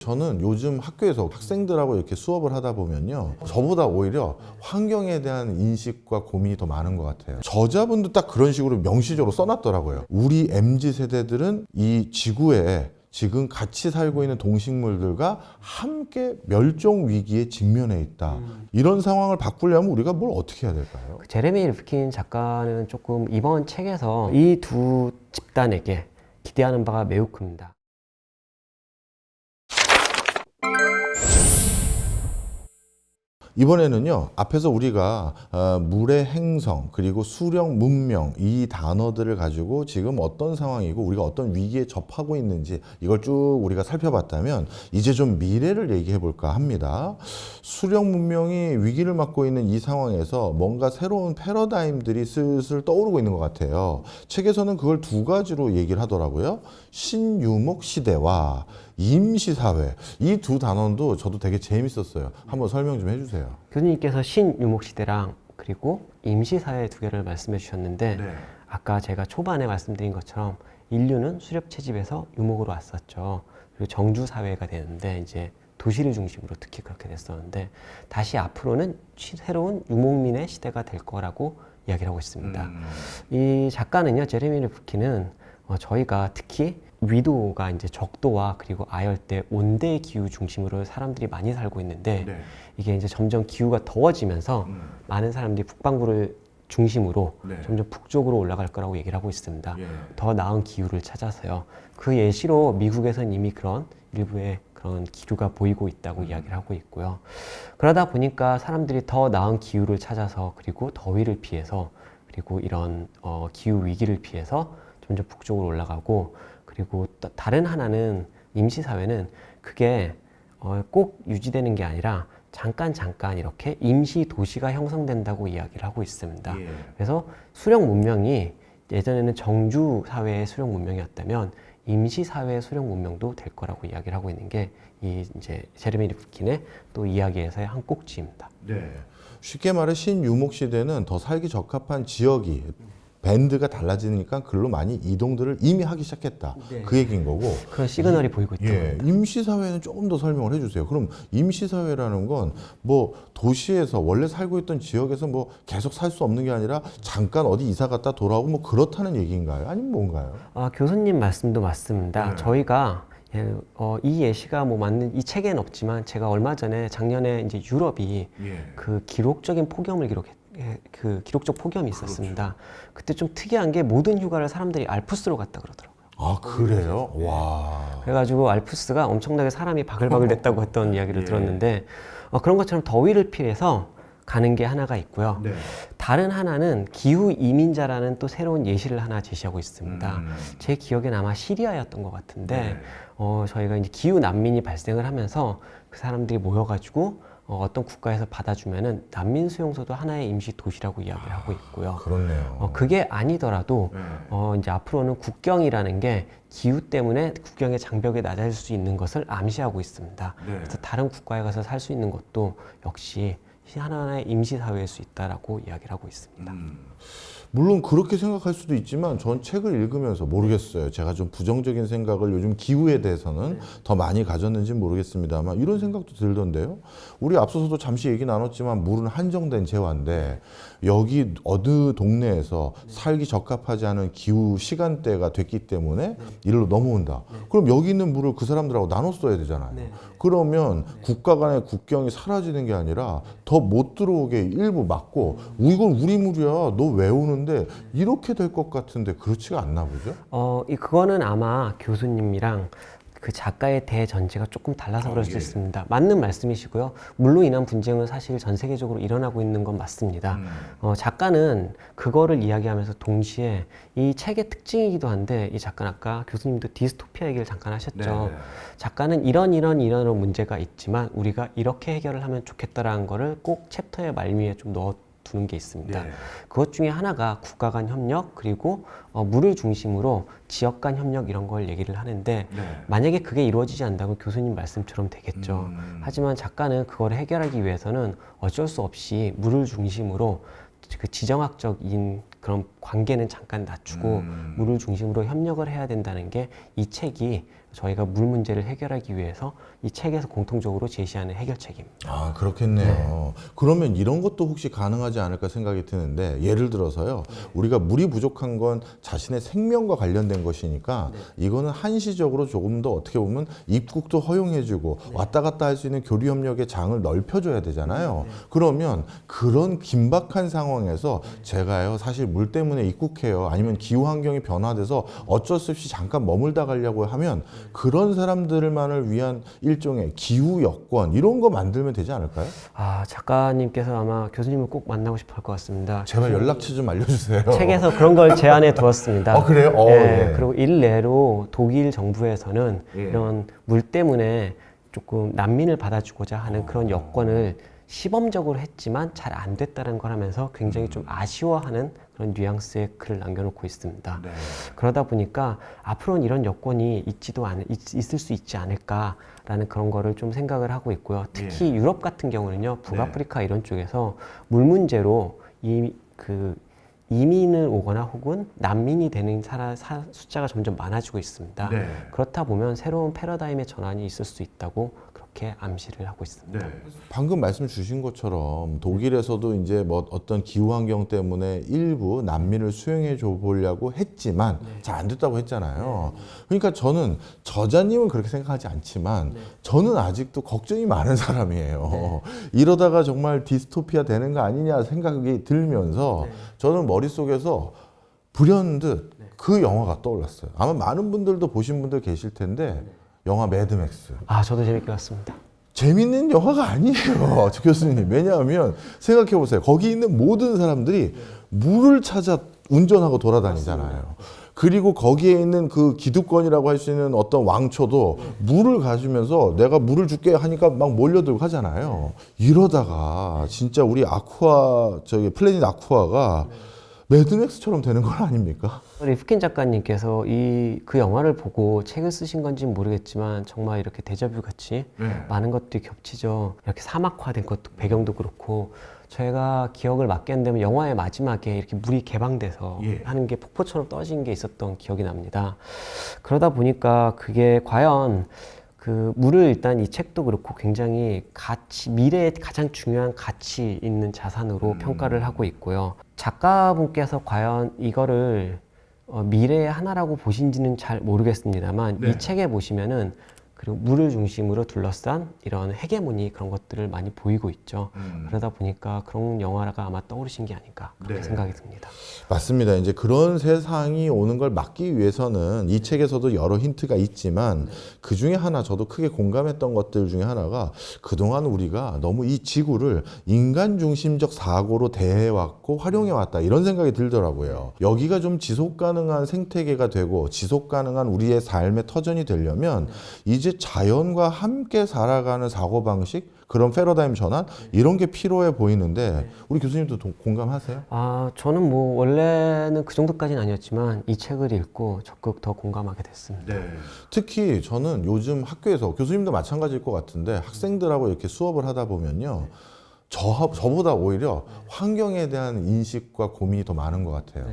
저는 요즘 학교에서 학생들하고 이렇게 수업을 하다 보면요, 저보다 오히려 환경에 대한 인식과 고민이 더 많은 것 같아요. 저자분도 딱 그런 식으로 명시적으로 써놨더라고요. 우리 MZ 세대들은 이 지구에 지금 같이 살고 있는 동식물들과 함께 멸종 위기에 직면해 있다. 이런 상황을 바꾸려면 우리가 뭘 어떻게 해야 될까요? 제레미 리프킨 작가는 조금 이번 책에서 이 두 집단에게 기대하는 바가 매우 큽니다. 이번에는요, 앞에서 우리가 물의 행성 그리고 수령 문명 이 단어들을 가지고 지금 어떤 상황이고 우리가 어떤 위기에 접하고 있는지 이걸 쭉 우리가 살펴봤다면 이제 좀 미래를 얘기해 볼까 합니다. 수령 문명이 위기를 맞고 있는 이 상황에서 뭔가 새로운 패러다임들이 슬슬 떠오르고 있는 것 같아요. 책에서는 그걸 두 가지로 얘기를 하더라고요. 신유목 시대와 임시사회. 이 두 단어도 저도 되게 재밌었어요. 한번 설명 좀 해주세요. 교수님께서 신유목시대랑 그리고 임시사회 두 개를 말씀해 주셨는데 아까 제가 초반에 말씀드린 것처럼 인류는 수렵채집에서 유목으로 왔었죠. 그리고 정주사회가 되는데 이제 도시를 중심으로 특히 그렇게 됐었는데 다시 앞으로는 새로운 유목민의 시대가 될 거라고 이야기를 하고 있습니다. 이 작가는요, 제레미 리프킨은 저희가 특히 위도가 이제 적도와 그리고 아열대, 온대 기후 중심으로 사람들이 많이 살고 있는데 이게 이제 점점 기후가 더워지면서 많은 사람들이 북반구를 중심으로 점점 북쪽으로 올라갈 거라고 얘기를 하고 있습니다. 더 나은 기후를 찾아서요. 그 예시로 미국에서는 이미 그런 일부의 그런 기류가 보이고 있다고 이야기를 하고 있고요. 그러다 보니까 사람들이 더 나은 기후를 찾아서 그리고 더위를 피해서 그리고 이런 기후 위기를 피해서 점점 북쪽으로 올라가고 그리고 또 다른 하나는 임시사회는 그게 꼭 유지되는 게 아니라 잠깐 이렇게 임시 도시가 형성된다고 이야기를 하고 있습니다. 그래서 수령 문명이 예전에는 정주 사회의 수령 문명이었다면 임시 사회의 수령 문명도 될 거라고 이야기를 하고 있는 게 이 이제 제레미 리프킨의 또 이야기에서의 한 꼭지입니다. 쉽게 말해 신유목 시대는 더 살기 적합한 지역이 밴드가 달라지니까 글로 많이 이동들을 이미 하기 시작했다. 그 얘기인 거고. 그런 시그널이 보이고 있죠. 임시사회는 조금 더 설명을 해주세요. 그럼 임시사회라는 건 뭐 도시에서 원래 살고 있던 지역에서 뭐 계속 살 수 없는 게 아니라 잠깐 어디 이사 갔다 돌아오고 뭐 그렇다는 얘기인가요? 아니면 뭔가요? 교수님 말씀도 맞습니다. 저희가 이 예시가 뭐 맞는 이 책에는 없지만 제가 얼마 전에 작년에 이제 유럽이 그 기록적인 폭염을 그 기록적 폭염이 있었습니다. 그때 좀 특이한 게 모든 휴가를 사람들이 알프스로 갔다 그러더라고요. 아, 그래요? 와. 그래가지고 알프스가 엄청나게 사람이 바글바글 됐다고 했던 이야기를 들었는데 그런 것처럼 더위를 피해서 가는 게 하나가 있고요. 다른 하나는 기후 이민자라는 또 새로운 예시를 하나 제시하고 있습니다. 제 기억엔 아마 시리아였던 것 같은데 저희가 이제 기후 난민이 발생을 하면서 그 사람들이 모여가지고 어떤 국가에서 받아주면은 난민 수용소도 하나의 임시 도시라고 이야기를 하고 있고요. 그렇네요. 그게 아니더라도 이제 앞으로는 국경이라는 게 기후 때문에 국경의 장벽에 낮아질 수 있는 것을 암시하고 있습니다. 그래서 다른 국가에 가서 살 수 있는 것도 역시 하나의 임시 사회일 수 있다라고 이야기를 하고 있습니다. 물론 그렇게 생각할 수도 있지만 전 책을 읽으면서 모르겠어요. 제가 좀 부정적인 생각을 요즘 기후에 대해서는 더 많이 가졌는지 모르겠습니다만 이런 생각도 들던데요. 우리 앞서서도 잠시 얘기 나눴지만 물은 한정된 재화인데 여기 어느 동네에서 살기 적합하지 않은 기후 시간대가 됐기 때문에 이리로 넘어온다. 그럼 여기 있는 물을 그 사람들하고 나눠 써야 되잖아요. 그러면 국가 간의 국경이 사라지는 게 아니라 더 못 들어오게 일부 막고 이건 우리 물이야. 너 왜 오는데 이렇게 될 것 같은데 그렇지가 않나 보죠? 그거는 아마 교수님이랑 그 작가의 대전제가 조금 달라서 그럴 수 있습니다. 맞는 말씀이시고요. 물로 인한 분쟁은 사실 전 세계적으로 일어나고 있는 건 맞습니다. 작가는 그거를 이야기하면서 동시에 이 책의 특징이기도 한데 이 작가는 아까 교수님도 디스토피아 얘기를 잠깐 하셨죠. 작가는 이런 문제가 있지만 우리가 이렇게 해결을 하면 좋겠다라는 거를 꼭 챕터의 말미에 좀 넣어 두는 게 있습니다. 그것 중에 하나가 국가 간 협력 그리고 물을 중심으로 지역 간 협력 이런 걸 얘기를 하는데 만약에 그게 이루어지지 않는다면 교수님 말씀처럼 되겠죠. 하지만 작가는 그걸 해결하기 위해서는 어쩔 수 없이 물을 중심으로 그 지정학적인 그런 관계는 잠깐 낮추고 물을 중심으로 협력을 해야 된다는 게 이 책이 저희가 물 문제를 해결하기 위해서 이 책에서 공통적으로 제시하는 해결책입니다. 아, 그렇겠네요. 그러면 이런 것도 혹시 가능하지 않을까 생각이 드는데, 예를 들어서요, 우리가 물이 부족한 건 자신의 생명과 관련된 것이니까 이거는 한시적으로 조금 더 어떻게 보면 입국도 허용해주고 왔다 갔다 할 수 있는 교류 협력의 장을 넓혀줘야 되잖아요. 그러면 그런 긴박한 상황에서 제가요, 사실 물 때문에 입국해요, 아니면 기후 환경이 변화돼서 어쩔 수 없이 잠깐 머물다 가려고 하면 그런 사람들만을 위한 일종의 기후 여권 이런 거 만들면 되지 않을까요? 아, 작가님께서 아마 교수님을 꼭 만나고 싶어 할 것 같습니다. 제발 연락처 좀 알려주세요. 책에서 그런 걸 제안해 두었습니다. 아, 그래요? 예. 그리고 일례로 독일 정부에서는 예. 이런 물 때문에 조금 난민을 받아주고자 하는 그런 여건을 시범적으로 했지만 잘 안 됐다는 걸 하면서 굉장히 좀 아쉬워하는 그런 뉘앙스의 글을 남겨놓고 있습니다. 네. 그러다 보니까 앞으로는 이런 여건이 있을 수 있지 않을까라는 그런 거를 좀 생각을 하고 있고요. 특히 유럽 같은 경우는요, 북아프리카 이런 쪽에서 물 문제로 이민을 오거나 혹은 난민이 되는 숫자가 점점 많아지고 있습니다. 네. 그렇다 보면 새로운 패러다임의 전환이 있을 수 있다고 그렇게 암시를 하고 있습니다. 방금 말씀 주신 것처럼 독일에서도 이제 뭐 어떤 기후 환경 때문에 일부 난민을 수용해 줘 보려고 했지만 잘 안 됐다고 했잖아요. 그러니까 저는 저자님은 그렇게 생각하지 않지만 저는 아직도 걱정이 많은 사람이에요. 이러다가 정말 디스토피아 되는 거 아니냐 생각이 들면서 저는 머릿속에서 불현듯 그 영화가 떠올랐어요. 아마 많은 분들도 보신 분들 계실 텐데 영화 매드맥스. 아, 저도 재밌게 봤습니다. 재밌는 영화가 아니에요, 저 교수님. 왜냐하면 생각해 보세요. 거기 있는 모든 사람들이 물을 찾아 운전하고 돌아다니잖아요. 그리고 거기에 있는 그 기득권이라고 할 수 있는 어떤 왕초도 물을 가지면서 내가 물을 줄게 하니까 막 몰려들고 하잖아요. 이러다가 진짜 우리 플래닛 아쿠아가 매드맥스처럼 되는 건 아닙니까? 리프킨 작가님께서 그 영화를 보고 책을 쓰신 건지는 모르겠지만 정말 이렇게 데자뷰 같이 많은 것들이 겹치죠. 이렇게 사막화된 것도 배경도 그렇고 저희가 기억을 맞게 한다면 영화의 마지막에 이렇게 물이 개방돼서 하는 게 폭포처럼 떠진 게 있었던 기억이 납니다. 그러다 보니까 그게 과연 그 물을 일단 이 책도 그렇고 굉장히 미래에 가장 중요한 가치 있는 자산으로 평가를 하고 있고요. 작가분께서 과연 이거를 미래의 하나라고 보신지는 잘 모르겠습니다만 이 책에 보시면은 그리고 물을 중심으로 둘러싼 이런 헤게모니 그런 것들을 많이 보이고 있죠. 그러다 보니까 그런 영화가 아마 떠오르신 게 아닌가 그렇게 생각이 듭니다. 맞습니다. 이제 그런 세상이 오는 걸 막기 위해서는 이 책에서도 여러 힌트가 있지만 그 중에 하나 저도 크게 공감했던 것들 중에 하나가 그동안 우리가 너무 이 지구를 인간 중심적 사고로 대해왔고 활용해왔다 이런 생각이 들더라고요. 여기가 좀 지속 가능한 생태계가 되고 지속 가능한 우리의 삶의 터전이 되려면 이제 자연과 함께 살아가는 사고방식 그런 패러다임 전환 이런 게 필요해 보이는데 우리 교수님도 공감하세요? 아, 저는 뭐 원래는 그 정도까지는 아니었지만 이 책을 읽고 적극 더 공감하게 됐습니다. 특히 저는 요즘 학교에서 교수님도 마찬가지일 것 같은데 학생들하고 이렇게 수업을 하다 보면요. 저보다 오히려 환경에 대한 인식과 고민이 더 많은 것 같아요.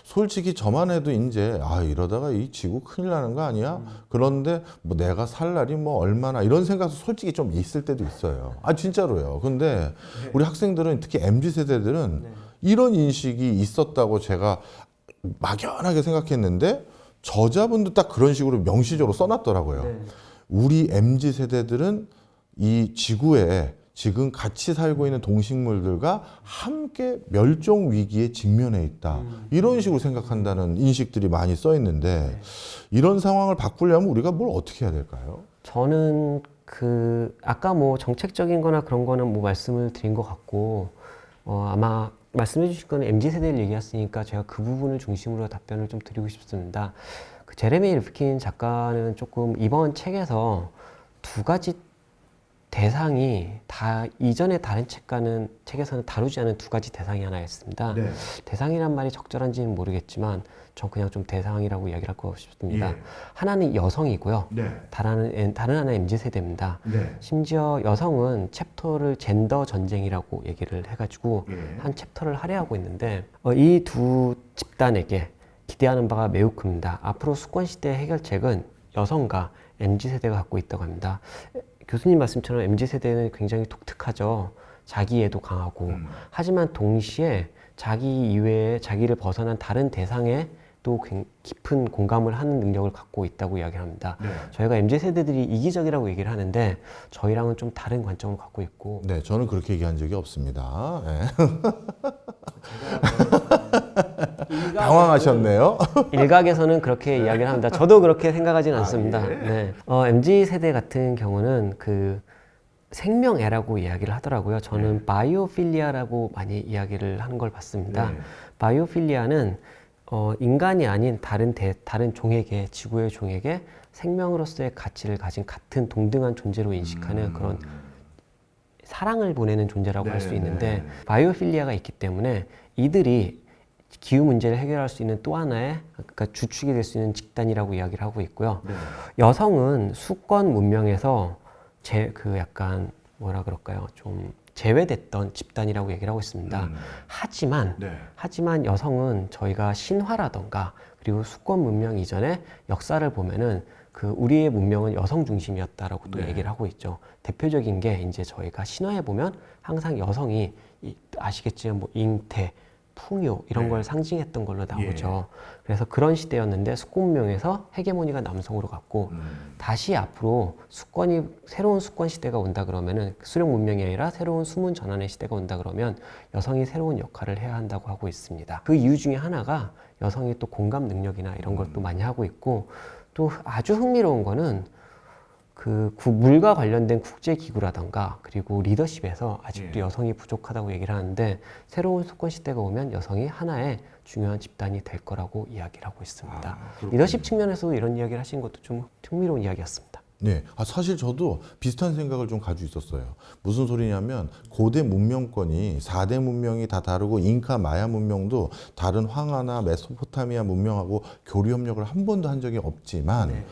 솔직히 저만 해도 이제 이러다가 이 지구 큰일 나는 거 아니야? 그런데 뭐 내가 살 날이 뭐 얼마나 이런 생각도 솔직히 좀 있을 때도 있어요. 진짜로요. 근데 우리 학생들은 특히 MZ 세대들은 이런 인식이 있었다고 제가 막연하게 생각했는데 저자분도 딱 그런 식으로 명시적으로 써놨더라고요. 우리 MZ 세대들은 이 지구에 지금 같이 살고 있는 동식물들과 함께 멸종 위기에 직면해 있다. 이런 식으로 생각한다는 인식들이 많이 써 있는데 이런 상황을 바꾸려면 우리가 뭘 어떻게 해야 될까요? 저는 아까 뭐 정책적인 거나 그런 거는 뭐 말씀을 드린 것 같고 아마 말씀해 주실 거는 MZ세대를 얘기했으니까 제가 그 부분을 중심으로 답변을 좀 드리고 싶습니다. 제레미 리프킨 작가는 조금 이번 책에서 두 가지 대상이 다 이전에 다른 책에서는 다루지 않은 두 가지 대상이 하나 있습니다. 대상이란 말이 적절한지는 모르겠지만 전 그냥 좀 대상이라고 이야기를 하고 싶습니다. 하나는 여성이고요. 다른 하나는 MZ세대입니다. 심지어 여성은 챕터를 젠더 전쟁이라고 얘기를 해가지고 한 챕터를 할애하고 있는데 이 두 집단에게 기대하는 바가 매우 큽니다. 앞으로 수권시대의 해결책은 여성과 MZ세대가 갖고 있다고 합니다. 교수님 말씀처럼 MZ세대는 굉장히 독특하죠. 자기애도 강하고 하지만 동시에 자기 이외에 자기를 벗어난 다른 대상에 또 깊은 공감을 하는 능력을 갖고 있다고 이야기합니다. 네. 저희가 MZ세대들이 이기적이라고 얘기를 하는데 저희랑은 좀 다른 관점을 갖고 있고 네, 저는 그렇게 얘기한 적이 없습니다. 네. 당황하셨네요. 일각에서는 그렇게 이야기를 합니다. 저도 그렇게 생각하지는 않습니다. 네. MZ세대 같은 경우는 그 생명애라고 이야기를 하더라고요. 저는 바이오필리아라고 많이 이야기를 하는 걸 봤습니다. 바이오필리아는 인간이 아닌 다른 종에게, 지구의 종에게 생명으로서의 가치를 가진 같은 동등한 존재로 인식하는 그런 사랑을 보내는 존재라고 할 수 있는데 바이오필리아가 있기 때문에 이들이 기후 문제를 해결할 수 있는 또 하나의 그러니까 주축이 될 수 있는 집단이라고 이야기를 하고 있고요. 여성은 수권 문명에서 그 약간 뭐라 그럴까요? 좀 제외됐던 집단이라고 얘기를 하고 있습니다. 하지만 여성은 저희가 신화라던가 그리고 수권 문명 이전의 역사를 보면은 그 우리의 문명은 여성 중심이었다라고 또 얘기를 하고 있죠. 대표적인 게 이제 저희가 신화에 보면 항상 여성이 아시겠지만 뭐 잉태, 풍요 이런 걸 상징했던 걸로 나오죠. 그래서 그런 시대였는데 수권 문명에서 헤게모니가 남성으로 갔고 다시 앞으로 새로운 수권 시대가 온다 그러면은 수령 문명이 아니라 새로운 수문 전환의 시대가 온다 그러면 여성이 새로운 역할을 해야 한다고 하고 있습니다. 그 이유 중에 하나가 여성이 또 공감 능력이나 이런 걸 또 많이 하고 있고 또 아주 흥미로운 거는 그 물과 관련된 국제기구라던가 그리고 리더십에서 아직도 여성이 부족하다고 얘기를 하는데 새로운 수권 시대가 오면 여성이 하나의 중요한 집단이 될 거라고 이야기를 하고 있습니다. 리더십 측면에서도 이런 이야기를 하신 것도 좀 흥미로운 이야기였습니다. 네, 사실 저도 비슷한 생각을 좀 가지고 있었어요. 무슨 소리냐면 고대 문명권이 4대 문명이 다 다르고 잉카 마야 문명도 다른 황하나 메소포타미아 문명하고 교류 협력을 한 번도 한 적이 없지만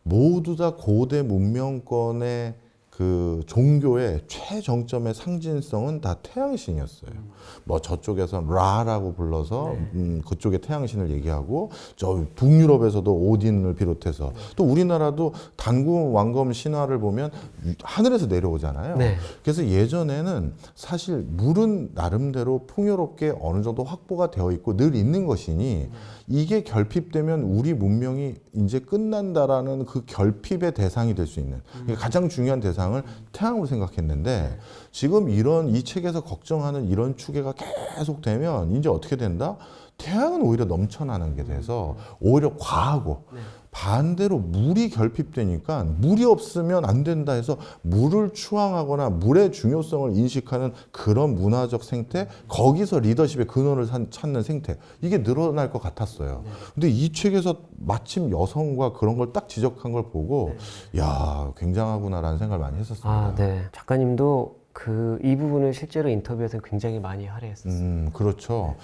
모두 다 고대 문명권의 그 종교의 최정점의 상징성은 다 태양신이었어요. 뭐 저쪽에서 라라고 불러서 그쪽에 태양신을 얘기하고 저 북유럽에서도 오딘을 비롯해서 또 우리나라도 단군 왕검 신화를 보면 하늘에서 내려오잖아요. 그래서 예전에는 사실 물은 나름대로 풍요롭게 어느 정도 확보가 되어 있고 늘 있는 것이니 이게 결핍되면 우리 문명이 이제 끝난다라는 그 결핍의 대상이 될 수 있는 가장 중요한 대상을 태양으로 생각했는데 지금 이 책에서 걱정하는 이런 추계가 계속 되면 이제 어떻게 된다? 태양은 오히려 넘쳐나는 게 돼서 오히려 과하고 반대로 물이 결핍되니까 물이 없으면 안 된다 해서 물을 추앙하거나 물의 중요성을 인식하는 그런 문화적 생태, 거기서 리더십의 근원을 찾는 생태, 이게 늘어날 것 같았어요. 근데 이 책에서 마침 여성과 그런 걸 딱 지적한 걸 보고 야, 굉장하구나라는 생각을 많이 했었습니다. 작가님도 이 부분을 실제로 인터뷰에서 굉장히 많이 할애했었어요. 그렇죠.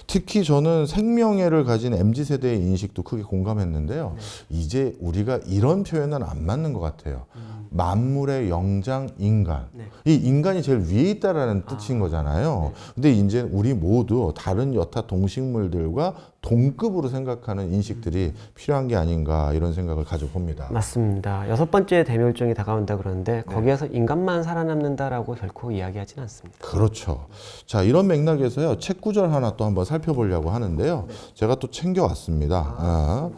특히 저는 생명애를 가진 MZ세대의 인식도 크게 공감했는데요. 이제 우리가 이런 표현은 안 맞는 것 같아요. 만물의 영장 인간. 이 인간이 제일 위에 있다라는 뜻인 거잖아요. 근데 이제 우리 모두 다른 여타 동식물들과 동급으로 생각하는 인식들이 필요한 게 아닌가 이런 생각을 가져봅니다. 맞습니다. 6번째 대멸종이 다가온다 그러는데 거기에서 인간만 살아남는다라고 결코 이야기하지는 않습니다. 그렇죠. 자, 이런 맥락에서요. 책 구절 하나 또 한번 살펴보려고 하는데요. 제가 또 챙겨왔습니다.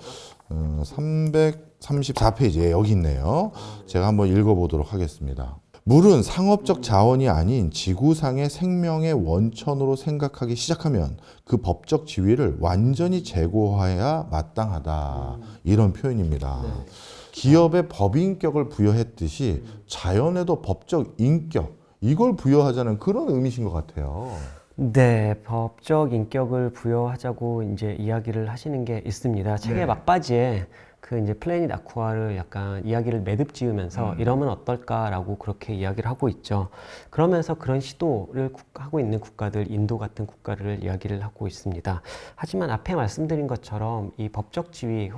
334페이지에 여기 있네요. 제가 한번 읽어보도록 하겠습니다. 물은 상업적 자원이 아닌 지구상의 생명의 원천으로 생각하기 시작하면 그 법적 지위를 완전히 제고해야 마땅하다. 이런 표현입니다. 기업에 법인격을 부여했듯이 자연에도 법적 인격, 이걸 부여하자는 그런 의미신 것 같아요. 네, 법적 인격을 부여하자고 이제 이야기를 하시는 게 있습니다. 책의 막바지에 그 이제 플래닛 아쿠아를 약간 이야기를 매듭 지으면서 이러면 어떨까라고 그렇게 이야기를 하고 있죠. 그러면서 그런 시도를 하고 있는 국가들, 인도 같은 국가를 이야기를 하고 있습니다. 하지만 앞에 말씀드린 것처럼 이 법적 지위,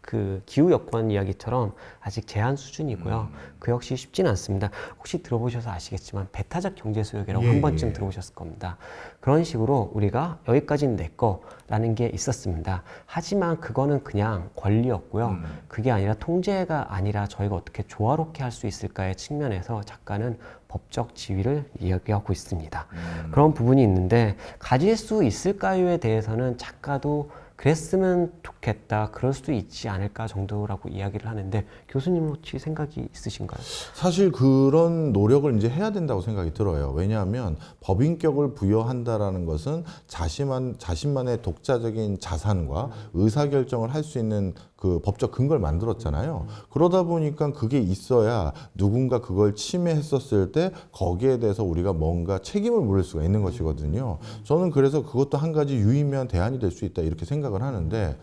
그 기후 여건 이야기처럼 아직 제한 수준이고요. 그 역시 쉽지는 않습니다. 혹시 들어보셔서 아시겠지만 배타적 경제 수역이라고 한 번쯤 들어보셨을 겁니다. 그런 식으로 우리가 여기까지는 내 거라는 게 있었습니다. 하지만 그거는 그냥 권리였고요. 그게 아니라 통제가 아니라 저희가 어떻게 조화롭게 할 수 있을까의 측면에서 작가는 법적 지위를 이야기하고 있습니다. 그런 부분이 있는데 가질 수 있을까요에 대해서는 작가도 그랬으면 좋겠다, 그럴 수도 있지 않을까 정도라고 이야기를 하는데 교수님은 혹시 생각이 있으신가요? 사실 그런 노력을 이제 해야 된다고 생각이 들어요. 왜냐하면 법인격을 부여한다라는 것은 자신만의 독자적인 자산과 의사결정을 할 수 있는 그 법적 근거를 만들었잖아요. 그러다 보니까 그게 있어야 누군가 그걸 침해했었을 때 거기에 대해서 우리가 뭔가 책임을 물을 수가 있는 것이거든요. 저는 그래서 그것도 한 가지 유의미한 대안이 될 수 있다 이렇게 생각을 하는데,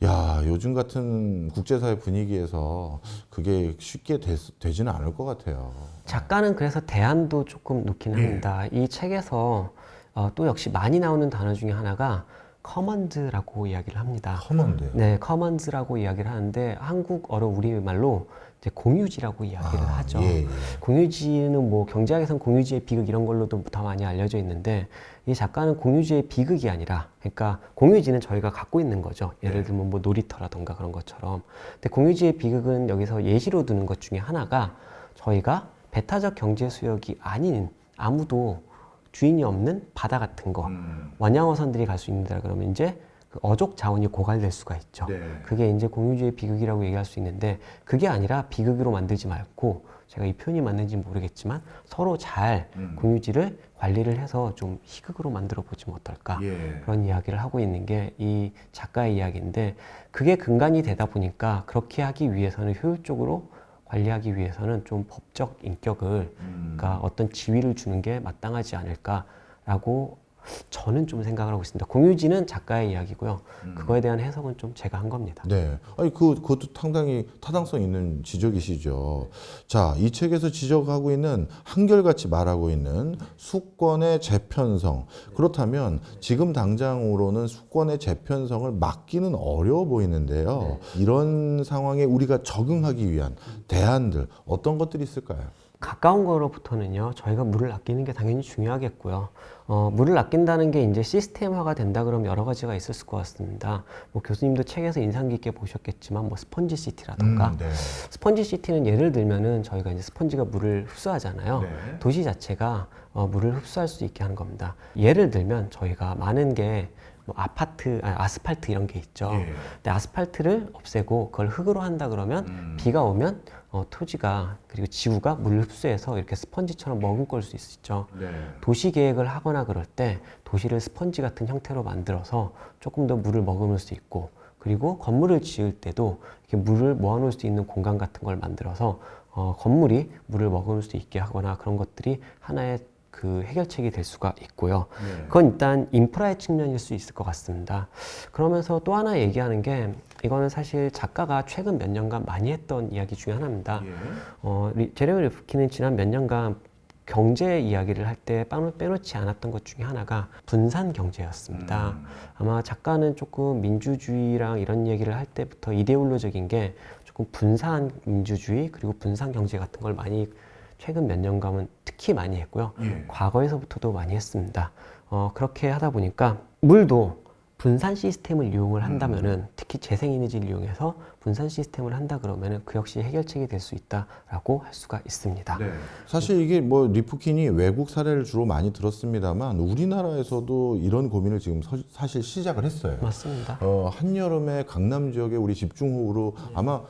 야, 요즘 같은 국제사회 분위기에서 그게 쉽게 되지는 않을 것 같아요. 작가는 그래서 대안도 조금 놓기는 합니다. 이 책에서 또 역시 많이 나오는 단어 중에 하나가 커먼드라고 이야기를 합니다. 커먼드요? 네, 커먼즈라고 이야기를 하는데 한국어로 우리말로 이제 공유지라고 이야기를 하죠. 공유지는 뭐 경제학에서는 공유지의 비극 이런 걸로도 더 많이 알려져 있는데 이 작가는 공유지의 비극이 아니라, 그러니까 공유지는 저희가 갖고 있는 거죠. 예를 들면 뭐 놀이터라던가 그런 것처럼. 근데 공유지의 비극은 여기서 예시로 두는 것 중에 하나가 저희가 배타적 경제 수역이 아닌 아무도 주인이 없는 바다 같은 거, 원양어선들이 갈 수 있는다 그러면 이제 그 어족 자원이 고갈될 수가 있죠. 그게 이제 공유주의 비극이라고 얘기할 수 있는데, 그게 아니라 비극으로 만들지 말고, 제가 이 표현이 맞는지 모르겠지만 서로 잘 공유지를 관리를 해서 좀 희극으로 만들어 보지 어떨까, 그런 이야기를 하고 있는 게 이 작가의 이야기인데, 그게 근간이 되다 보니까 그렇게 하기 위해서는 효율적으로 관리하기 위해서는 좀 법적 인격을, 그러니까 어떤 지위를 주는 게 마땅하지 않을까라고 저는 좀 생각을 하고 있습니다. 공유지는 작가의 이야기고요. 그거에 대한 해석은 좀 제가 한 겁니다. 네. 아니, 그것도 상당히 타당성 있는 지적이시죠. 자, 이 책에서 지적하고 있는, 한결같이 말하고 있는 수권의 재편성. 그렇다면 지금 당장으로는 수권의 재편성을 막기는 어려워 보이는데요. 이런 상황에 우리가 적응하기 위한 대안들, 어떤 것들이 있을까요? 가까운 거로부터는요, 저희가 물을 아끼는 게 당연히 중요하겠고요. 물을 아낀다는 게 이제 시스템화가 된다 그러면 여러 가지가 있을 것 같습니다. 뭐 교수님도 책에서 인상 깊게 보셨겠지만, 뭐 스펀지 시티라던가, 스펀지 시티는 예를 들면은 저희가 이제 스펀지가 물을 흡수하잖아요. 도시 자체가 물을 흡수할 수 있게 하는 겁니다. 예를 들면 저희가 많은 게 뭐 아스팔트 이런 게 있죠. 근데 아스팔트를 없애고 그걸 흙으로 한다 그러면 비가 오면 토지가, 그리고 지구가 물을 흡수해서 이렇게 스펀지처럼 머금걸 수 있죠. 도시 계획을 하거나 그럴 때 도시를 스펀지 같은 형태로 만들어서 조금 더 물을 머금을 수 있고, 그리고 건물을 지을 때도 이렇게 물을 모아놓을 수 있는 공간 같은 걸 만들어서 건물이 물을 머금을 수 있게 하거나, 그런 것들이 하나의 그 해결책이 될 수가 있고요. 그건 일단 인프라의 측면일 수 있을 것 같습니다. 그러면서 또 하나 얘기하는 게, 이거는 사실 작가가 최근 몇 년간 많이 했던 이야기 중에 하나입니다. 제레미 리프킨은 지난 몇 년간 경제 이야기를 할 때 빼놓지 않았던 것 중에 하나가 분산 경제였습니다. 아마 작가는 조금 민주주의랑 이런 얘기를 할 때부터 이데올로적인 게 조금 분산 민주주의 그리고 분산 경제 같은 걸 많이 최근 몇 년간은 특히 많이 했고요. 과거에서부터도 많이 했습니다. 그렇게 하다 보니까 물도 분산 시스템을 이용을 한다면은, 특히 재생에너지를 이용해서 분산 시스템을 한다 그러면은 그 역시 해결책이 될 수 있다라고 할 수가 있습니다. 사실 이게 뭐 리프킨이 외국 사례를 주로 많이 들었습니다만 우리나라에서도 이런 고민을 지금 사실 시작을 했어요. 맞습니다. 한여름에 강남 지역에 우리 집중호우로 아마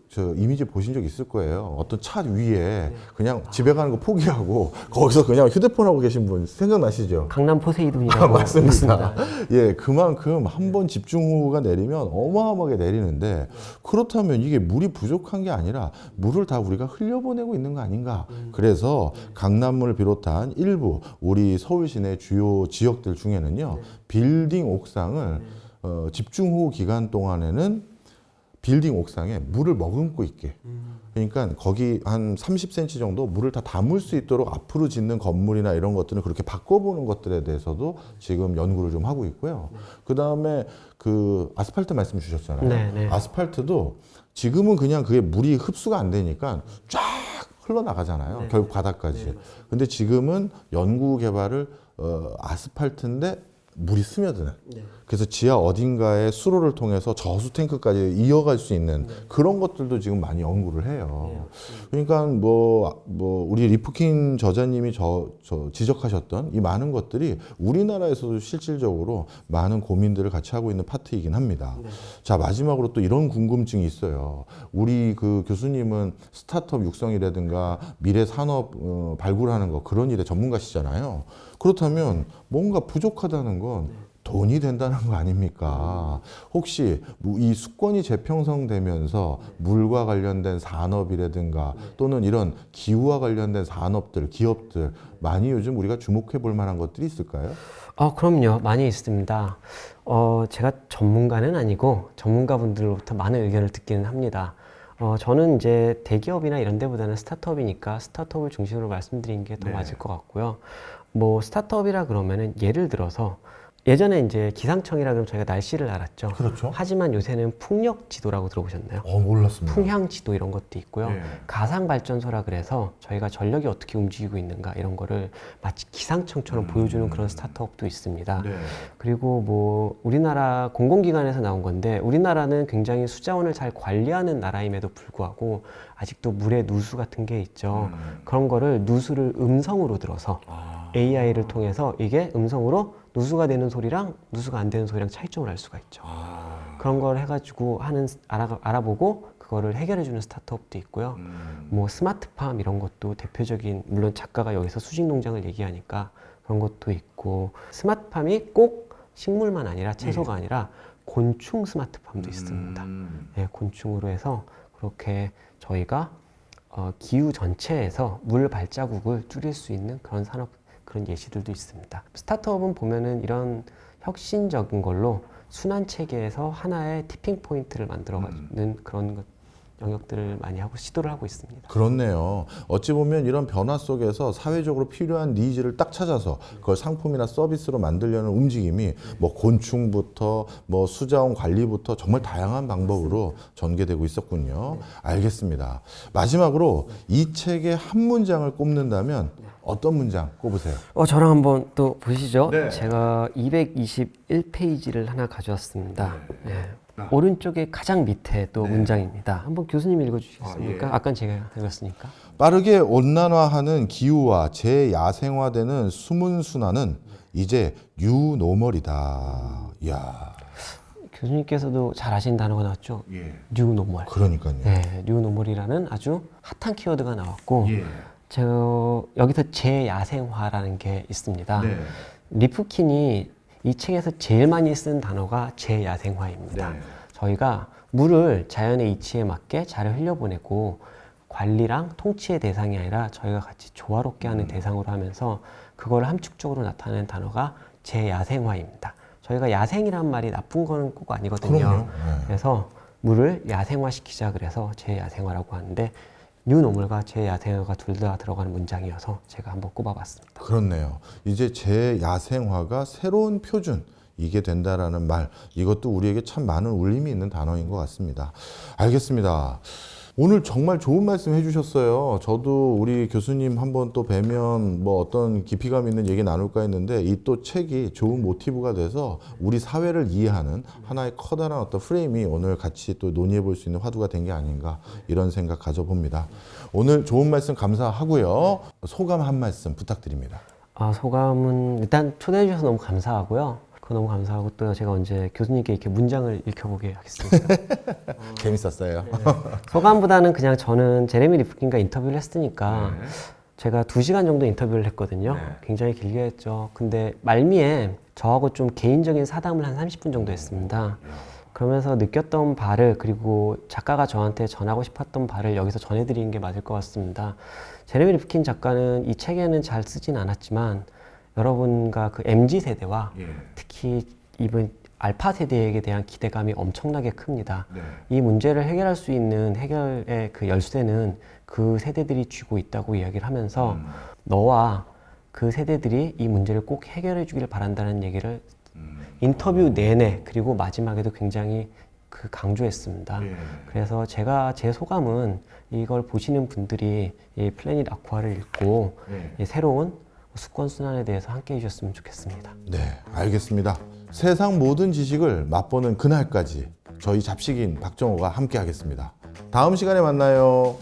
저 이미지 보신 적 있을 거예요. 어떤 차 위에 그냥 집에 가는 거 포기하고 거기서 그냥 휴대폰 하고 계신 분 생각나시죠? 강남 포세이돈이라고. 맞습니다. 예, 그만큼 한 번 집중호우가 내리면 어마어마하게 내리는데, 그렇다면 이게 물이 부족한 게 아니라 물을 다 우리가 흘려보내고 있는 거 아닌가. 그래서 강남을 비롯한 일부 우리 서울 시내 주요 지역들 중에는요, 빌딩 옥상을 집중호우 기간 동안에는 빌딩 옥상에 물을 머금고 있게. 그러니까 거기 한 30cm 정도 물을 다 담을 수 있도록 앞으로 짓는 건물이나 이런 것들은 그렇게 바꿔보는 것들에 대해서도 지금 연구를 좀 하고 있고요. 그 다음에 그 아스팔트 말씀 주셨잖아요. 네, 네. 아스팔트도 지금은 그냥 그게 물이 흡수가 안 되니까 쫙 흘러나가잖아요. 결국 바닥까지. 근데 지금은 연구 개발을 아스팔트인데 물이 스며드는. 그래서 지하 어딘가에 수로를 통해서 저수 탱크까지 이어갈 수 있는 그런 것들도 지금 많이 연구를 해요. 그러니까 뭐 우리 리프킨 저자님이 지적하셨던 이 많은 것들이 우리나라에서도 실질적으로 많은 고민들을 같이 하고 있는 파트이긴 합니다. 자, 마지막으로 또 이런 궁금증이 있어요. 우리 그 교수님은 스타트업 육성이라든가 미래 산업 발굴하는 거 그런 일에 전문가시잖아요. 그렇다면 뭔가 부족하다는 건 돈이 된다는 거 아닙니까? 혹시 이 수권이 재평성되면서 물과 관련된 산업이라든가 또는 이런 기후와 관련된 산업들, 기업들 많이 요즘 우리가 주목해 볼 만한 것들이 있을까요? 그럼요. 많이 있습니다. 제가 전문가는 아니고 전문가분들로부터 많은 의견을 듣기는 합니다. 저는 이제 대기업이나 이런 데보다는 스타트업이니까 스타트업을 중심으로 말씀드린 게 더 맞을 것 같고요. 뭐 스타트업이라 그러면은 예를 들어서 예전에 이제 기상청이라 그러면 저희가 날씨를 알았죠. 그렇죠. 하지만 요새는 풍력 지도라고 들어보셨나요? 몰랐습니다. 풍향 지도 이런 것도 있고요. 가상 발전소라 그래서 저희가 전력이 어떻게 움직이고 있는가 이런 거를 마치 기상청처럼 보여주는 그런 스타트업도 있습니다. 그리고 뭐 우리나라 공공기관에서 나온 건데 우리나라는 굉장히 수자원을 잘 관리하는 나라임에도 불구하고 아직도 물에 누수 같은 게 있죠. 그런 거를 누수를 음성으로 들어서 AI를 통해서 이게 음성으로 누수가 되는 소리랑 누수가 안 되는 소리랑 차이점을 알 수가 있죠. 그런 걸 해가지고 알아보고 그거를 해결해주는 스타트업도 있고요. 뭐 스마트팜 이런 것도 대표적인, 물론 작가가 여기서 수직농장을 얘기하니까 그런 것도 있고, 스마트팜이 꼭 식물만 아니라 채소가 아니라 곤충 스마트팜도 있습니다. 네, 곤충으로 해서 그렇게 저희가 기후 전체에서 물 발자국을 줄일 수 있는 그런 산업, 그런 예시들도 있습니다. 스타트업은 보면은 이런 혁신적인 걸로 순환 체계에서 하나의 티핑 포인트를 만들어가는 그런 영역들을 많이 하고 시도를 하고 있습니다. 그렇네요. 어찌 보면 이런 변화 속에서 사회적으로 필요한 니즈를 딱 찾아서 그걸 상품이나 서비스로 만들려는 움직임이 뭐 곤충부터 뭐 수자원 관리부터 정말 다양한 방법으로 전개되고 있었군요. 알겠습니다. 마지막으로 이 책의 한 문장을 꼽는다면 어떤 문장 꼽으세요? 저랑 한번 또 보시죠. 네. 제가 221페이지를 하나 가져왔습니다. 네. 오른쪽에 가장 밑에 또 문장입니다. 한번 교수님 읽어주시겠습니까? 아까 제가 읽었으니까. 빠르게 온난화하는 기후와 재야생화되는 숨은 순환은 이제 뉴노멀이다. 이야. 교수님께서도 잘 아시는 단어가 나왔죠? 뉴노멀. 그러니까요. 네, 뉴노멀이라는 아주 핫한 키워드가 나왔고, 여기서 재야생화라는 게 있습니다. 리프킨이 이 책에서 제일 많이 쓴 단어가 재야생화입니다. 저희가 물을 자연의 이치에 맞게 잘 흘려보내고 관리랑 통치의 대상이 아니라 저희가 같이 조화롭게 하는 대상으로 하면서 그걸 함축적으로 나타내는 단어가 재야생화입니다. 저희가 야생이란 말이 나쁜 거는 꼭 아니거든요. 그래서 물을 야생화시키자 그래서 재야생화라고 하는데 뉴노멀과 재야생화가 둘 다 들어가는 문장이어서 제가 한번 꼽아봤습니다. 그렇네요. 이제 재야생화가 새로운 표준 이게 된다라는 말, 이것도 우리에게 참 많은 울림이 있는 단어인 것 같습니다. 알겠습니다. 오늘 정말 좋은 말씀 해주셨어요. 저도 우리 교수님 한번 또 뵈면 뭐 어떤 깊이감 있는 얘기 나눌까 했는데 이 또 책이 좋은 모티브가 돼서 우리 사회를 이해하는 하나의 커다란 어떤 프레임이 오늘 같이 또 논의해 볼 수 있는 화두가 된 게 아닌가 이런 생각 가져봅니다. 오늘 좋은 말씀 감사하고요. 소감 한 말씀 부탁드립니다. 소감은 일단 초대해 주셔서 너무 감사하고요. 너무 감사하고 또 제가 언제 교수님께 이렇게 문장을 읽혀보게 하겠습니다. 재밌었어요. 네. 소감보다는 그냥 저는 제레미 리프킨과 인터뷰를 했으니까 제가 2시간 정도 인터뷰를 했거든요. 굉장히 길게 했죠. 근데 말미에 저하고 좀 개인적인 사담을 한 30분 정도 했습니다. 그러면서 느꼈던 바를, 그리고 작가가 저한테 전하고 싶었던 바를 여기서 전해드리는 게 맞을 것 같습니다. 제레미 리프킨 작가는 이 책에는 잘 쓰진 않았지만 여러분과 그 MZ세대와 특히 이번 알파 세대에 대한 기대감이 엄청나게 큽니다. 네. 이 문제를 해결할 수 있는 해결의 그 열쇠는 그 세대들이 쥐고 있다고 이야기를 하면서 너와 그 세대들이 이 문제를 꼭 해결해 주길 바란다는 얘기를 인터뷰 내내 그리고 마지막에도 굉장히 그 강조했습니다. 예. 그래서 제 소감은 이걸 보시는 분들이 이 플래닛 아쿠아를 읽고 이 새로운 수권순환에 대해서 함께 해주셨으면 좋겠습니다. 네, 알겠습니다. 세상 모든 지식을 맛보는 그날까지 저희 잡식인 박정호가 함께 하겠습니다. 다음 시간에 만나요.